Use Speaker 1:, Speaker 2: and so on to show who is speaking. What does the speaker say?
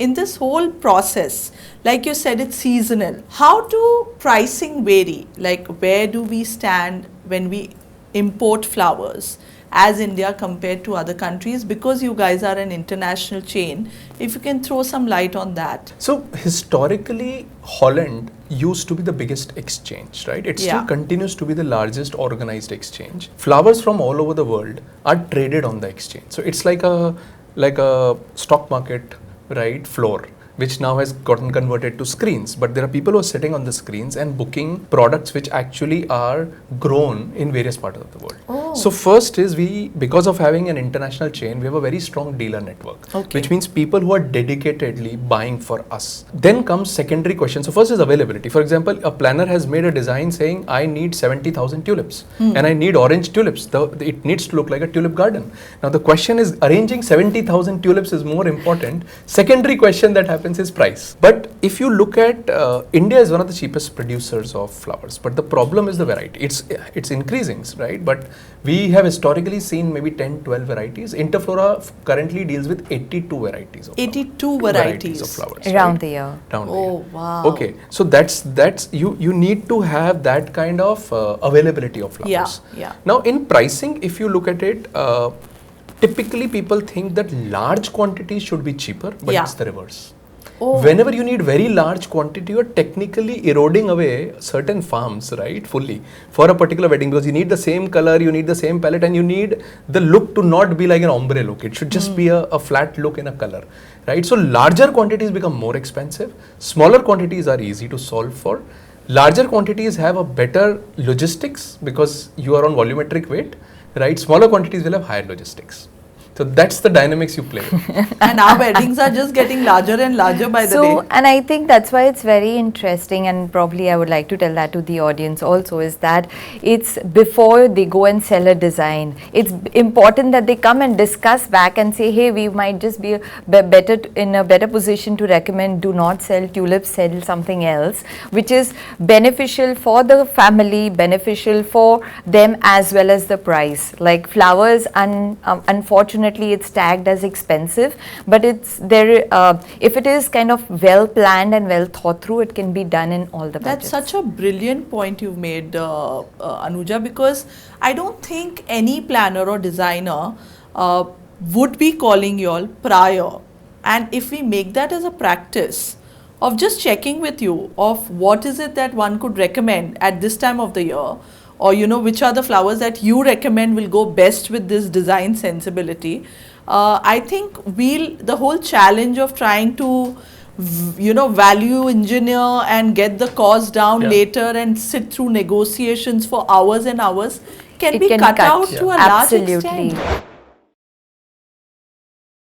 Speaker 1: in this whole process, like you said, it's seasonal. How do pricing vary? Like, where do we stand when we import flowers as India compared to other countries? Because you guys are an international chain, if you can throw some light on that.
Speaker 2: So historically, Holland used to be the biggest exchange, right? It still continues to be the largest organized exchange. Flowers from all over the world are traded on the exchange. So it's like a stock market, right, floor, which now has gotten converted to screens. But there are people who are sitting on the screens and booking products which actually are grown in various parts of the world.
Speaker 1: Oh.
Speaker 2: So first is because of having an international chain, we have a very strong dealer network, which means people who are dedicatedly buying for us. Then comes secondary question. So first is availability. For example, a planner has made a design saying, I need 70,000 tulips and I need orange tulips. It needs to look like a tulip garden. Now the question is, arranging 70,000 tulips is more important. Secondary question that happens is price. But if you look at India is one of the cheapest producers of flowers, but the problem is the variety. It's increasing, right? But we have historically seen maybe 10-12 varieties. Interflora currently deals with 82 varieties of
Speaker 1: 82 varieties
Speaker 2: of flowers
Speaker 3: around the year.
Speaker 1: Oh wow.
Speaker 2: Okay, so that's you need to have that kind of availability of flowers.
Speaker 1: Yeah.
Speaker 2: Now in pricing, if you look at it, typically people think that large quantities should be cheaper, but it's the reverse.
Speaker 1: Oh.
Speaker 2: Whenever you need very large quantity, you are technically eroding away certain farms, right, fully for a particular wedding, because you need the same color, you need the same palette, and you need the look to not be like an ombre look. It should just be a flat look in a color, right? So larger quantities become more expensive. Smaller quantities are easy to solve for. Larger quantities have a better logistics because you are on volumetric weight, right? Smaller quantities will have higher logistics. So that's the dynamics you play with.
Speaker 1: And our weddings are just getting larger and larger by the day.
Speaker 3: And I think that's why it's very interesting, and probably I would like to tell that to the audience also, is that it's before they go and sell a design, it's important that they come and discuss back and say, hey, we might just be in a better position to recommend, do not sell tulips, sell something else, which is beneficial for the family, beneficial for them, as well as the price. Like flowers, unfortunately, it's tagged as expensive, but it's there. If it is kind of well planned and well thought through, it can be done in all the budgets.
Speaker 1: That's such a brilliant point you've made, Anuja, because I don't think any planner or designer would be calling you all prior. And if we make that as a practice of just checking with you of what is it that one could recommend at this time of the year, or which are the flowers that you recommend will go best with this design sensibility. I think the whole challenge of trying to value engineer and get the cost down later and sit through negotiations for hours and hours can be cut out to a large extent.